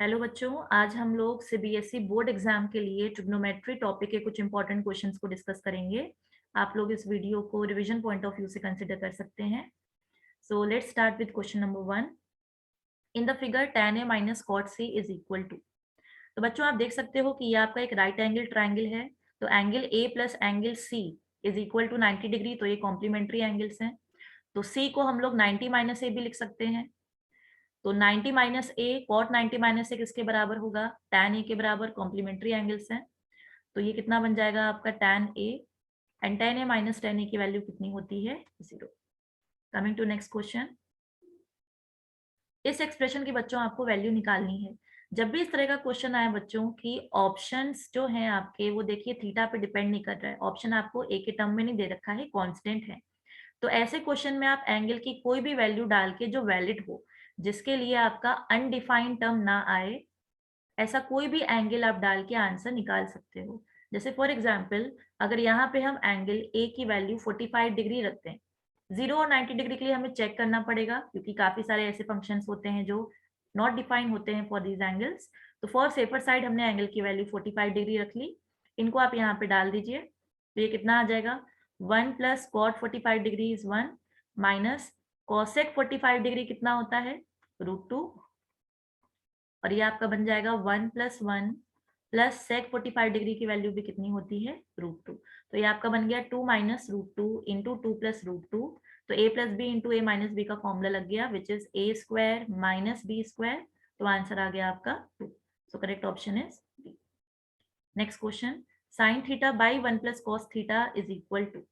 Hello बच्चों, आज हम लोग सीबीएसई बोर्ड एग्जाम के लिए ट्रिग्नोमेट्री टॉपिक के कुछ इंपॉर्टेंट क्वेश्चंस को डिस्कस करेंगे। आप लोग इस वीडियो को रिवीजन पॉइंट ऑफ व्यू से कंसिडर कर सकते हैं। So let's start with question number 1। In the figure tan a minus cot c is equal to. तो बच्चों आप देख सकते हो कि ये आपका एक राइट एंगल ट्राइंगल है। तो angle a plus angle c is equal to 90 degree. तो ये कॉम्प्लीमेंट्री एंगल्स हैं। तो c को हम लोग 90 माइनस a भी लिख सकते हैं। तो 90 माइनस ए, कॉट 90 माइनस ए किसके बराबर होगा? tan ए के बराबर। कॉम्प्लीमेंट्री एंगल्स हैं। तो ये कितना बन जाएगा आपका tan A, and tan A minus tan A की वैल्यू कितनी होती है? 0। Coming to next question. इस एक्सप्रेशन की बच्चों आपको वैल्यू निकालनी है। जब भी इस तरह का क्वेश्चन आए बच्चों की ऑप्शंस जो हैं आपके, वो देखिए थीटा पे डिपेंड नहीं कर रहा है। ऑप्शन आपको ए के टर्म में नहीं दे रखा है, कांस्टेंट है। तो ऐसे क्वेश्चन में आप एंगल की कोई भी वैल्यू डाल के जो वैलिड हो, जिसके लिए आपका अनडिफाइंड टर्म ना आए, ऐसा कोई भी एंगल आप डाल के आंसर निकाल सकते हो। जैसे फॉर एग्जाम्पल, अगर यहाँ पे हम एंगल ए की वैल्यू 45 डिग्री रखते हैं, 0 और 90 डिग्री के लिए हमें चेक करना पड़ेगा, क्योंकि काफी सारे ऐसे फंक्शंस होते हैं जो नॉट डिफाइन होते हैं फॉर दीज एंगल्स। तो फॉर सेफर साइड हमने एंगल की वैल्यू 45 डिग्री रख ली। इनको आप यहाँ पे डाल दीजिए। तो ये कितना आ जाएगा? 1 plus cot 45 degree is 1, minus cosec 45 degree कितना होता है? √2। और ये आपका बन जाएगा 1 प्लस 1 प्लस सेक 45 डिग्री की वैल्यू भी कितनी होती है? √2। तो ये आपका बन गया 2 माइनस √2 इंटू 2 प्लस √2। तो a plus B into A minus B का फॉर्मूला लग गया, which is a square minus B square. तो आंसर आ गया आपका 2। So correct option is B. Next question. Sine theta by 1 plus cos theta is equal to.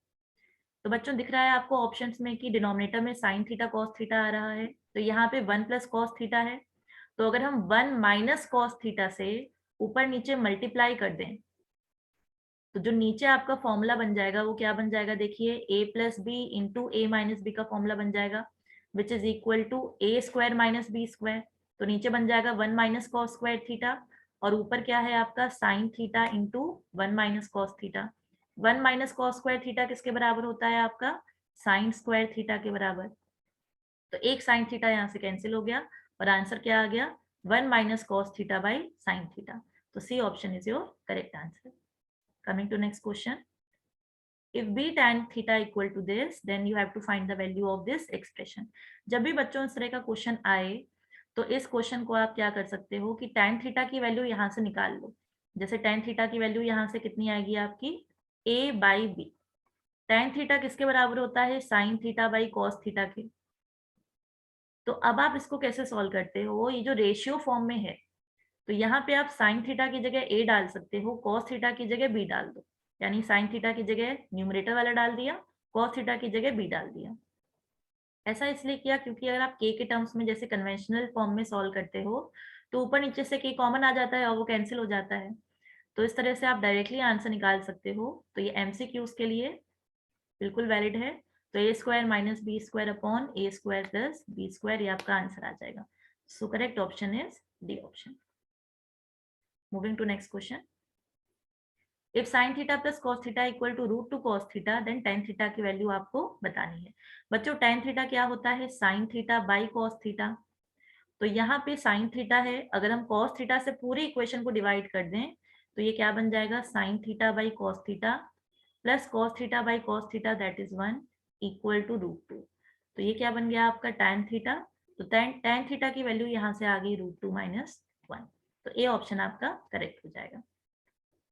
तो बच्चों दिख रहा है आपको ऑप्शंस में कि डिनोमिनेटर में साइन थीटा कॉस थीटा आ रहा है। तो यहाँ पे 1 प्लस कॉस थीटा है। तो अगर हम 1 माइनस कॉस थीटा से ऊपर नीचे मल्टीप्लाई कर दें, तो जो नीचे आपका फॉर्मूला बन जाएगा वो क्या बन जाएगा? देखिए, a plus B into A minus B का फॉर्मूला बन जाएगा, which is equal to A square minus B square. तो नीचे बन जाएगा 1 माइनस कॉस स्क्वायर थीटा, और ऊपर क्या है आपका? Sine theta into 1 minus cos theta. 1 minus cos square theta किसके बराबर होता है आपका? साइन स्क्वायर थीटा के बराबर। तो एक साइन थीटा यहाँ से कैंसिल हो गया, और आंसर क्या आ गया? 1 minus cos theta by sine theta. तो C option is your correct answer. Coming to next question. If b tan theta equal to this, then you have to find the value of this expression. जब भी बच्चों इस तरह का question आए, तो इस क्वेश्चन को आप क्या कर सकते हो कि tan थीटा की वैल्यू यहाँ से निकाल लो। जैसे tan थीटा की वैल्यू यहाँ से कितनी आएगी आपकी? a by B. tan theta किसके बराबर होता है? Sine theta by cos theta के। तो अब आप इसको कैसे सॉल्व करते हो? ये जो रेशियो फॉर्म में है, तो यहाँ पे आप साइन थीटा की जगह a डाल सकते हो, कॉस थीटा की जगह b डाल दो। यानी साइन थीटा की जगह न्यूमरेटर वाला डाल दिया, कॉस थीटा की जगह b डाल दिया। ऐसा इसलिए किया क्योंकि अगर आप k के टर्म्स में जैसे कन्वेंशनल फॉर्म में सॉल्व करते हो, तो ऊपर नीचे से k कॉमन आ जाता है और वो कैंसिल हो जाता है। तो इस तरह से आप डायरेक्टली आंसर निकाल सकते हो। तो ये MCQs के लिए बिल्कुल वैलिड है। तो a square minus B square upon A square plus B square, ये आपका आंसर आ जाएगा। So correct option is D option. Moving to next question. If sine theta plus cos theta equal to √2 cos theta, then tan theta की value आपको बतानी है। बच्चों tan theta क्या होता है? Sine theta by cos theta. तो यहाँ पे साइन थीटा है, अगर हम कॉस थीटा से पूरी इक्वेशन को डिवाइड कर दें, तो ये क्या बन जाएगा? Sine theta by cos theta plus cos theta by cos theta, that is 1 equal to √2। तो ये क्या बन गया आपका? tan theta. तो tan थीटा की वैल्यू यहाँ से आ गई √2 माइनस 1। तो ए ऑप्शन आपका करेक्ट हो जाएगा।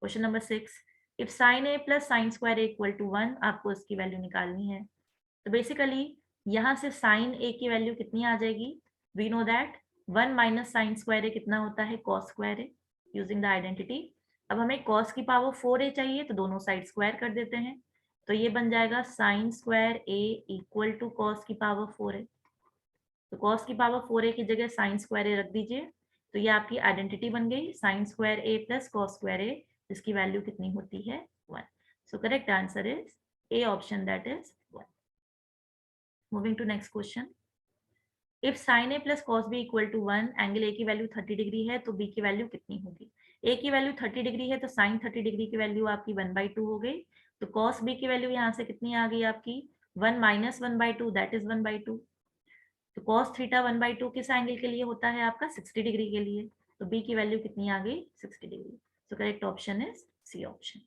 Question number 6। If sine A plus sine square equal to 1, आपको इसकी वैल्यू निकालनी है। तो बेसिकली यहाँ से साइन ए की वैल्यू कितनी आ जाएगी? We know that 1 minus sine square A कितना होता है? Cos square A, using the identity. अब हमें कॉस की पावर 4a चाहिए, तो दोनों साइड स्क्वायर कर देते हैं। तो ये बन जाएगा sine square A equal to cos की पावर 4a। तो कॉस की पावर 4a की जगह साइन स्क्वायर ए रख दीजिए। तो ये आपकी आइडेंटिटी बन गई, sine square A plus cos square A, जिसकी वैल्यू कितनी होती है? 1। So correct answer is A option, that is 1। मूविंग to next question. If sine A plus cos B equal to 1, angle A की वैल्यू 30 डिग्री है, तो B की value कितनी होगी? ए की वैल्यू 30 डिग्री है, तो साइन 30 डिग्री की वैल्यू आपकी 1/2 हो गई। तो कॉस बी की वैल्यू यहाँ से कितनी आ गई आपकी? 1 माइनस 1/2, दैट इज 1/2। तो cos थीटा 1/2 किस एंगल के लिए होता है आपका? 60 डिग्री के लिए। तो बी की वैल्यू कितनी आ गई 60 degree. So correct option is C option.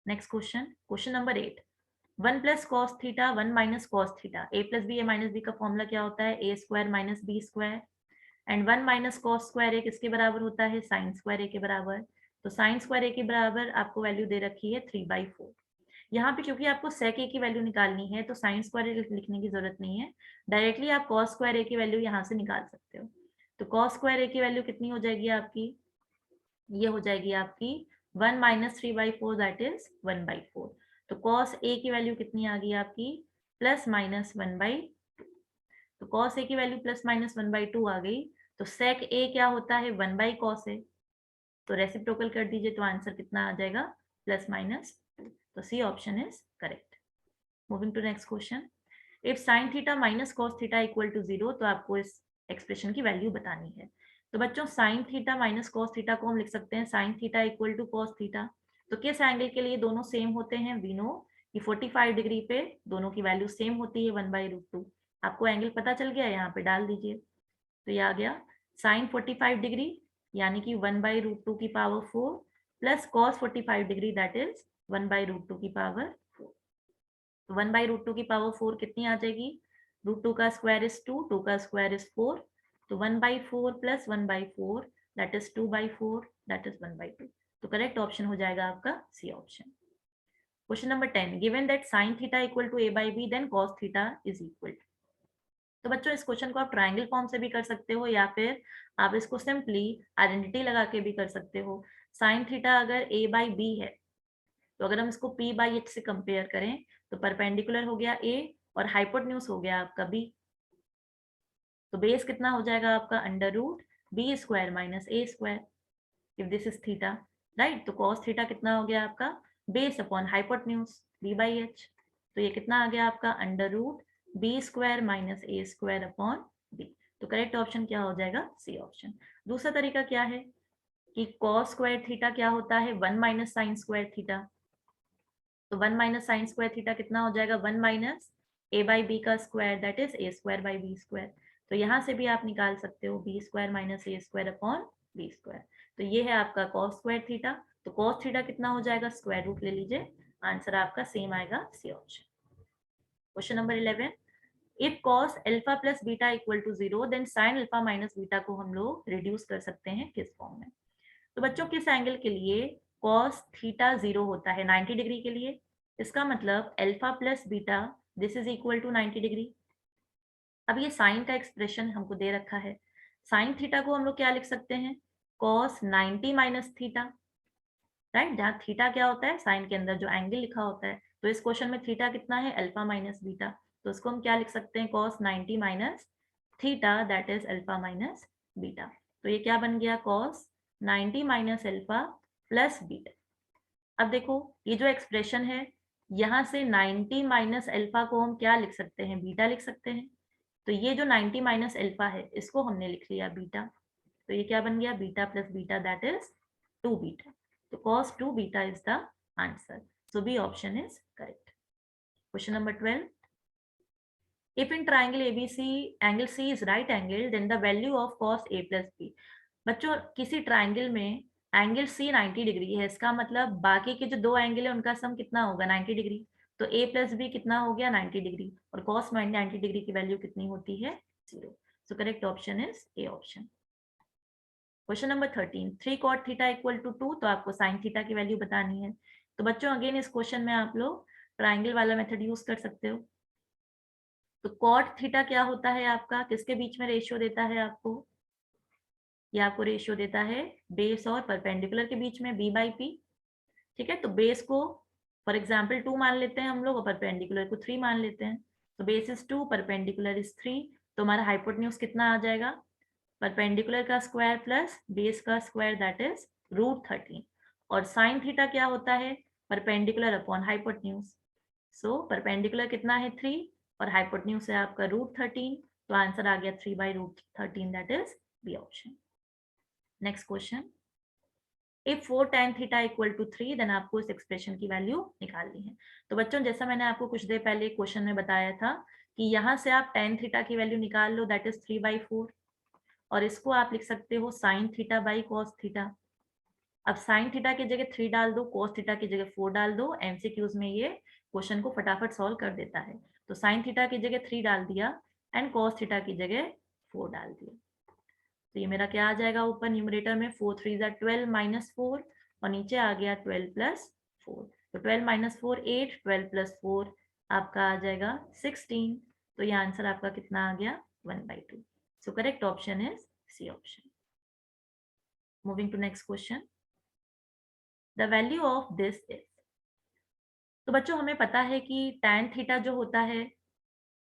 Next question, question number 8, 1 plus cos theta 1 minus cos theta, A plus B A minus B का फॉर्मूला क्या होता है, A square minus B square, and 1 minus cos square A किसके बराबर होता है, sign square A के बराबर। तो साइन स्क्वायर ए के बराबर आपको वैल्यू दे रखी है 3/4। यहाँ पे क्योंकि आपको सेक ए की वैल्यू निकालनी है तो साइन स्क्वायर ए लिखने की जरूरत नहीं है, डायरेक्टली आप कॉस स्क्वायर ए की वैल्यू यहाँ से निकाल सकते हो। तो कॉस स्क्वायर ए की वैल्यू कितनी हो जाएगी आपकी, ये हो जाएगी आपकी 1 माइनस 3/4 दैट इज 1/4। तो कॉस ए की वैल्यू कितनी आ गई आपकी प्लस माइनस 1/2। तो कॉस ए की वैल्यू प्लस माइनस 1/2 आ गई। तो सेक ए क्या होता है 1/cos ए, तो रेसिप्रोकल कर दीजिए तो आंसर कितना आ जाएगा प्लस माइनस 2। तो C option is correct. Moving to next question, if sine theta minus cos theta equal to 0, तो आपको इस एक्सप्रेशन की वैल्यू बतानी है। तो बच्चों sine theta minus cos theta को हम लिख सकते हैं sine theta equal to cos theta. तो किस एंगल के लिए दोनों सेम होते हैं, वी नो कि 45 डिग्री पे दोनों की वैल्यू सेम होती है 1/√2। आपको एंगल पता चल गया, यहाँ पे डाल दीजिए। तो ये आ गया साइन 45 डिग्री यानी कि 1/√2 की power 4 plus cos 45 degree that is 1/√2 की पावर 4। तो 1/√2 की पावर 4 कितनी आ जाएगी, √2 का स्क्वायर इज 2, 2 का स्क्वायर इज 4, तो 1/4 plus 1/4 that is 2/4 that is 1/2। तो करेक्ट ऑप्शन हो जाएगा आपका C option. Question number 10, given that sine theta equal to a/b then cos theta is equal. तो बच्चों इस क्वेश्चन को आप ट्रायंगल फॉर्म से भी कर सकते हो या फिर आप इसको सिंपली आइडेंटिटी लगा के भी कर सकते हो। साइन थीटा अगर a/b है तो अगर हम इसको p/h से कंपेयर करें तो परपेंडिकुलर हो गया a और हाइपोटेन्यूज हो गया आपका b। तो बेस कितना हो जाएगा आपका √b² minus a², if this is theta, right. तो cos थीटा कितना हो गया आपका बेस अपॉन हाइपोटेन्यूज b/h। तो ये कितना आ गया आपका √b² minus a² upon b। तो करेक्ट ऑप्शन क्या हो जाएगा सी ऑप्शन। दूसरा तरीका क्या है कि cos स्क्वायर थीटा क्या होता है 1 माइनस साइन स्क्वायर थीटा। तो 1 माइनस साइन स्क्वायर थीटा कितना हो जाएगा 1 माइनस a/b का स्क्वायर दैट इज a²/b²। तो यहाँ से भी आप निकाल सकते हो b² minus a² upon b²। तो ये है आपका cos स्क्वायर थीटा। तो cos थीटा कितना हो जाएगा स्क्वायर रूट ले लीजिए, आंसर आपका सेम आएगा C option. Question number 11, if cos alpha plus beta equal to 0 then sin alpha minus beta को हम लोग रिड्यूस कर सकते हैं किस फॉर्म में। तो बच्चों किस एंगल के लिए cos थीटा 0 होता है 90 डिग्री के लिए, इसका मतलब alpha plus beta this is equal to 90 degree. अब ये साइन का एक्सप्रेशन हमको दे रखा है, साइन थीटा को हम लोग क्या लिख सकते हैं cos 90 माइनस थीटा, राइट। जहाँ थीटा क्या होता है साइन के अंदर जो एंगल लिखा होता है, तो इस क्वेश्चन में थीटा कितना है अल्फा माइनस बीटा, तो उसको हम क्या लिख सकते हैं cos 90 minus theta that is alpha minus beta. तो ये क्या बन गया cos 90 minus alpha plus beta. अब देखो ये जो एक्सप्रेशन है यहाँ से 90 माइनस अल्फा को हम क्या लिख सकते हैं बीटा लिख सकते हैं। तो ये जो 90 माइनस अल्फा है इसको हमने लिख लिया बीटा, तो ये क्या बन गया beta plus beta that is 2 beta. तो cos 2 beta is the answer, so B option is correct. Question number 12, if in triangle ABC angle C is right angle then the value of cos A plus B। बच्चों किसी triangle में angle C 90 degree है, इसका मतलब बाकी के जो दो एंगल है उनका सम कितना होगा 90 डिग्री। तो A प्लस बी कितना हो गया 90 डिग्री और cos 90 डिग्री की वैल्यू कितनी होती है 0। So correct option is A option. Question number 13, 3 cot theta equal to 2, तो आपको साइन थीटा की वैल्यू बतानी है। तो बच्चों अगेन इस क्वेश्चन में आप लोग ट्राइंगल वाला मेथड यूज कर सकते हो। तो cot थीटा क्या होता है आपका किसके बीच में रेशियो देता है आपको, ये आपको रेशियो देता है बेस और परपेंडिकुलर के बीच में b/p। ठीक है, तो बेस को फॉर एग्जांपल 2 मान लेते हैं हम लोग और परपेंडिकुलर को 3 मान लेते हैं। तो बेस इज 2 परपेंडिकुलर इज 3, तो हमारा हाइपोटेन्यूज कितना आ जाएगा परपेंडिकुलर का स्क्वायर प्लस बेस का स्क्वायर दैट इज √13। और साइन थीटा क्या होता है perpendicular upon hypotenuse. So perpendicular कितना है 3 और हाइपोटेन्यूज है आपका √13, तो आंसर आ गया 3/√13 that is B option. Next question, if 4 tan theta equal to 3 then आपको इस एक्सप्रेशन की वैल्यू निकालनी है। तो बच्चों जैसा मैंने आपको कुछ देर पहले क्वेश्चन में बताया था कि यहाँ से आप tan थीटा की वैल्यू निकाल लो दैट इज 3/4। और इसको आप लिख सकते हो sign theta by cos theta. अब साइन थीटा की जगह 3 डाल दो, कॉस थीटा की जगह 4 डाल दो, एमसीक्यूज में ये क्वेश्चन को फटाफट सॉल्व कर देता है। तो साइन थीटा की जगह 3 डाल दिया एंड कॉस थीटा की जगह 4 डाल दिया। तो ये मेरा क्या आ जाएगा, ऊपर न्यूमरेटर में 4 3 ज़ा 12 माइनस 4 और नीचे आ गया 12 प्लस 4। तो 12 माइनस 4 8, 12 प्लस 4 आपका आ जाएगा 16। तो ये आंसर आपका कितना आ गया 1/2। So correct option is C option. Moving to next question, the value of this is. तो बच्चों हमें पता है कि tan थीटा जो होता है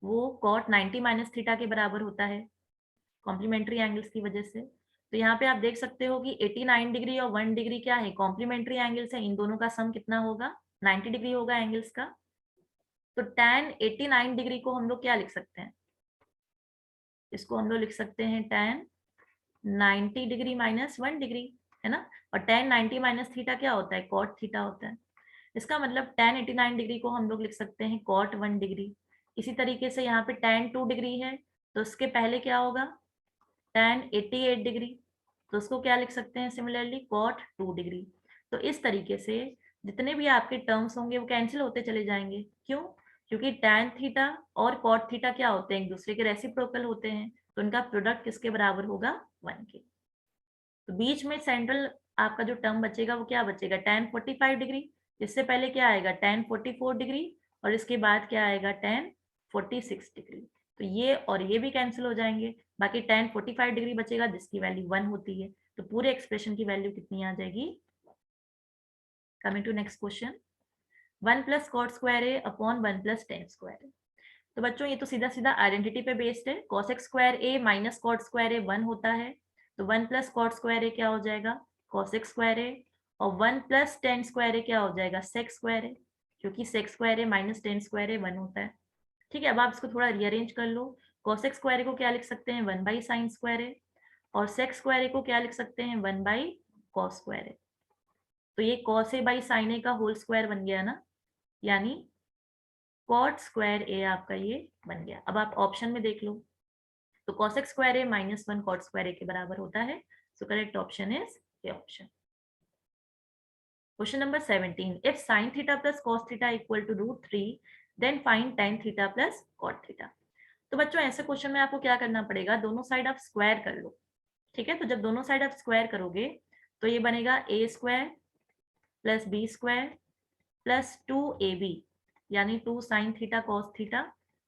वो cot 90 माइनस थीटा के बराबर होता है कॉम्प्लीमेंट्री एंगल्स की वजह से। तो यहाँ पे आप देख सकते हो कि 89 डिग्री और 1 डिग्री क्या है, कॉम्प्लीमेंट्री एंगल्स है, इन दोनों का सम कितना होगा 90 डिग्री होगा एंगल्स का। तो tan 89 डिग्री को हम लोग क्या लिख सकते हैं, इसको हम लोग लिख सकते हैं tan 90 डिग्री माइनस 1 डिग्री, है ना। और tan 90 माइनस थीटा क्या होता है, cot थीटा होता है। इसका मतलब tan 89 डिग्री को हम लोग लिख सकते हैं cot 1 डिग्री। इसी तरीके से यहाँ पे tan 2 डिग्री है तो उसके पहले क्या होगा tan 88 डिग्री, तो उसको क्या लिख सकते हैं सिमिलरली cot 2 डिग्री। तो इस तरीके से जितने भी आपके टर्म्स होंगे वो कैंसिल होते चले जाएंगे। क्यों, क्योंकि tan थीटा और cot थीटा क्या होते हैं, एक दूसरे के रेसिप्रोकल होते हैं, तो उनका प्रोडक्ट किसके बराबर होगा 1 के। तो बीच में सेंट्रल आपका जो टर्म बचेगा वो क्या बचेगा tan 45 डिग्री, इससे पहले क्या आएगा tan 44 डिग्री और इसके बाद क्या आएगा tan 46 डिग्री। तो ये और ये भी कैंसिल हो जाएंगे, बाकी tan 45 डिग्री बचेगा जिसकी वैल्यू 1 होती है। तो पूरे एक्सप्रेशन की वैल्यू कितनी आ जाएगी। Coming to next question, 1 plus cot square A upon 1 plus tan square A. तो बच्चों ये तो सीधा सीधा आइडेंटिटी पे बेस्ड है, cos x square A minus cot square ए 1 होता है, तो 1 प्लस कॉट स्क्वायर ए क्या हो जाएगा cos x स्क्वायर ए, और 1 प्लस टेन स्क्वायर ए क्या हो जाएगा sec स्क्वायर ए, क्योंकि sec square A minus ten square ए 1 होता है। ठीक है, अब आप इसको थोड़ा रीअरेंज कर लो, cos x स्क्वायर ए को क्या लिख सकते हैं 1 बाई साइन स्क्वायर ए, और sec स्क्वायर ए को क्या लिख सकते हैं 1 बाई cos स्क्वायर ए। तो ये cos ए बाई साइन ए का होल स्क्वायर बन गया ना, यानी cot स्क्वायर ए आपका ये बन गया। अब आप ऑप्शन में देख लो, तो cos x square A minus 1 cot square A के बराबर होता है। So correct option is A option. Question number 17, if sin theta plus cos theta equal to √3 then find tan theta plus cot theta. तो बच्चों ऐसे question में आपको क्या करना पड़ेगा, दोनों साइड आप स्क्वायर कर लो। ठीक है, तो जब दोनों साइड आप स्क्वायर करोगे तो ये बनेगा a square plus b square plus 2ab, यानी 2 sin theta cos theta,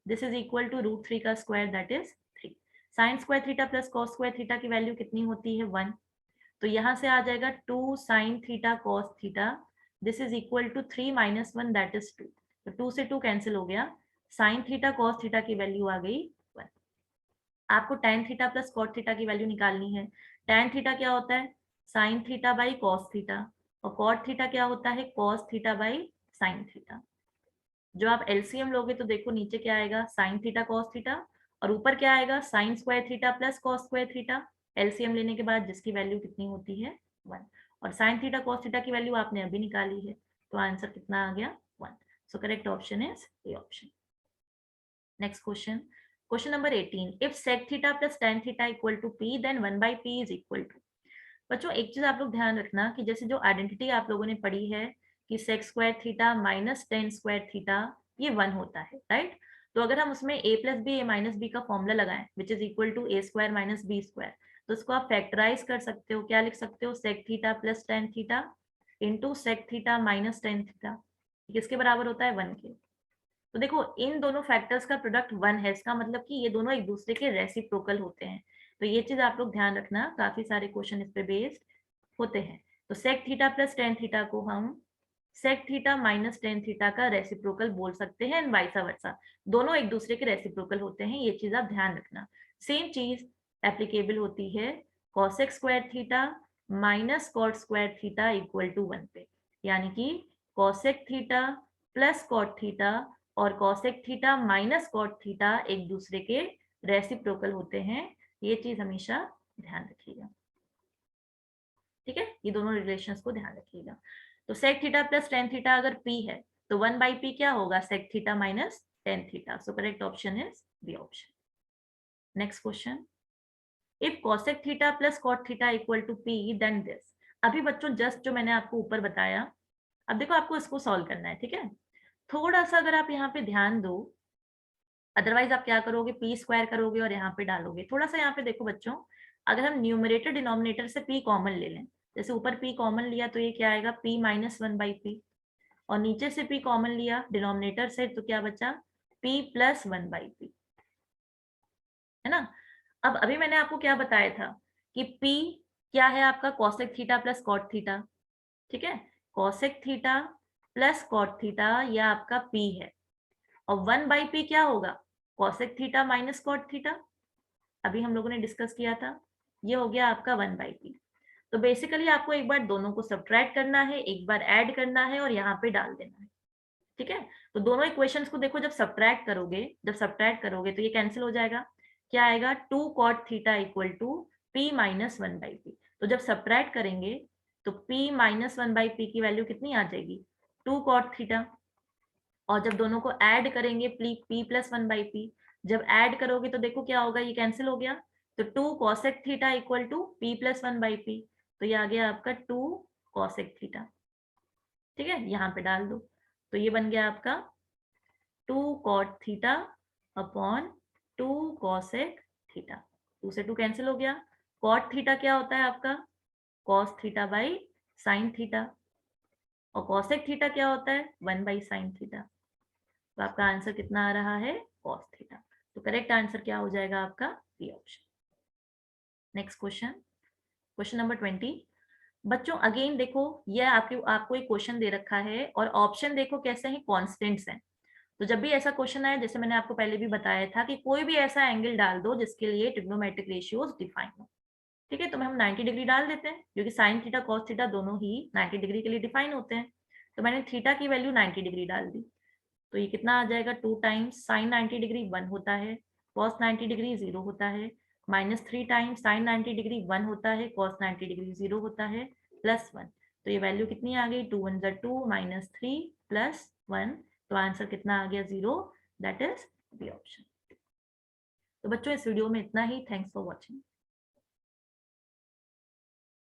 this is equal to √3 का square that is 3। sin square theta plus cos square theta की वैल्यू कितनी होती है 1, तो यहाँ से आ जाएगा 2 sin theta cos theta, this is equal to 3 minus 1 that is 2। तो 2 से 2 कैंसिल हो गया, sin थीटा cos थीटा की वैल्यू आ गई 1। आपको tan theta plus cot theta की वैल्यू निकालनी है। tan थीटा क्या होता है sin theta by cos theta, और cot थीटा क्या होता है cos theta by sin theta. जो आप एलसीएम लोगे तो देखो नीचे क्या आएगा sin थीटा cos थीटा, और ऊपर क्या आएगा sin square theta plus cos square theta, LCM लेने के बाद जिसकी वैल्यू कितनी होती है 1। और sin थीटा cos थीटा की वैल्यू आपने अभी निकाली है, तो आंसर कितना आ गया 1। So correct option is A option. Next question, question number 18, if sec theta plus tan theta equal to p then 1/p is equal to. बच्चों एक चीज आप लोग ध्यान रखना कि जैसे जो आइडेंटिटी आप लोगों ने पढ़ी है कि sec square theta minus ten square theta ये 1 होता है, राइट। तो अगर हम उसमें a plus B A minus B का फॉर्मूला लगाएं which is equal to A square minus B square, तो उसको आप फैक्टराइज कर सकते हो, क्या लिख सकते हो sec theta plus tan theta into sec theta minus tan theta, किसके बराबर होता है 1 के। तो देखो इन दोनों फैक्टर्स का प्रोडक्ट 1 है, इसका मतलब कि ये दोनों एक दूसरे के रेसिप्रोकल होते हैं। तो ये चीज आप लोग ध्यान रखना, काफी सारे क्वेश्चन इस पे बेस्ड होते हैं। तो sec theta plus tan theta को हम sec theta minus tan theta का रेसिप्रोकल बोल सकते हैं एंड वाइस वर्सा, दोनों एक दूसरे के रेसिप्रोकल होते हैं, ये चीज आप ध्यान रखना। सेम चीज एप्लीकेबल होती है cos x square theta minus cot square theta equal to 1 पे, यानी कि cosec theta plus cot theta और cosec theta minus cot theta एक दूसरे के रेसिप्रोकल होते हैं, ये चीज हमेशा ध्यान रखिएगा। ठीक है, ये दोनों रिलेशंस को ध्यान रखिएगा। तो sec theta plus tan theta अगर p है तो 1/p क्या होगा sec theta minus tan theta. So correct option is B option. Next question, if cosec theta plus cot theta equal to p then this. अभी बच्चों just जो मैंने आपको ऊपर बताया, अब देखो आपको इसको सॉल्व करना है, ठीक है। थोड़ा सा अगर आप यहाँ पे ध्यान दो, अदरवाइज आप क्या करोगे, पी स्क्वायर करोगे और यहाँ पे डालोगे। थोड़ा सा यहाँ पे देखो बच्चों, अगर हम न्यूमरेटर डिनोमिनेटर से p कॉमन ले लें, जैसे ऊपर p कॉमन लिया तो ये क्या आएगा, p minus one by P, और नीचे से p कॉमन लिया डिनोमिनेटर से तो क्या बचा, p plus one by P, है ना। अब अभी मैंने आपको क्या बताया था कि p क्या है आपका, cosec theta plus cot theta, ठीक है। Cosec theta plus cot theta यह आपका p है, और वन बाई पी क्या होगा, cosec theta minus cot theta, अभी हम लोगों ने डिस्कस किया था, ये हो गया आपका वन बाई पी। तो बेसिकली आपको एक बार दोनों को सब्ट्रैक्ट करना है, एक बार ऐड करना है और यहाँ पे डाल देना है, ठीक है। तो दोनों इक्वेशंस को देखो, जब सब्ट्रैक्ट करोगे तो ये कैंसिल हो जाएगा, क्या आएगा, two cot theta equal to P minus one by P. तो जब सब्ट्रैक्ट करेंगे तो p minus one by P की वैल्यू कितनी आ जाएगी, टू कॉट थीटा, और जब दोनों को ऐड करेंगे p plus one by P, जब ऐड करोगे तो देखो क्या होगा, ये कैंसिल हो गया, तो two cosec theta equal to p plus one by P, तो ये आ गया आपका टू कॉसेक थीटा, ठीक है, यहाँ पे डाल दो। तो ये बन गया आपका two cot theta upon two cosec theta, two से टू कैंसिल हो गया, कॉट थीटा क्या होता है आपका, cos theta by sine theta, और कॉसेक थीटा क्या होता है, वन बाई साइन थीटा। तो आपका आंसर कितना आ रहा है, cos थीटा। तो करेक्ट आंसर क्या हो जाएगा आपका, B option. Next question, question number 20। बच्चों अगेन देखो, यह आपको एक क्वेश्चन दे रखा है और ऑप्शन देखो कैसे हैं, कॉन्स्टेंट्स हैं। तो जब भी ऐसा क्वेश्चन आए, जैसे मैंने आपको पहले भी बताया था कि कोई भी ऐसा एंगल डाल दो जिसके लिए ट्रिग्नोमेट्रिक रेशियोज डिफाइन हो, ठीक है। तो हम 90 डिग्री डाल देते हैं, क्योंकि साइन थीटा कॉस थीटा दोनों ही 90 डिग्री के लिए डिफाइन होते हैं। तो मैंने थीटा की वैल्यू 90 डिग्री डाल दी, तो ये कितना आ जाएगा, two times sign 90 degree one होता है, कॉस 90 डिग्री जीरो होता है, minus three times sign 90 degree one होता है, कॉस 90 डिग्री जीरो होता है, प्लस वन। तो ये वैल्यू कितनी आ गई, टू वन ज़ा two, minus three plus one, तो आंसर कितना आ गया, zero, that is B option. तो बच्चों इस वीडियो में इतना ही, थैंक्स फॉर वॉचिंग।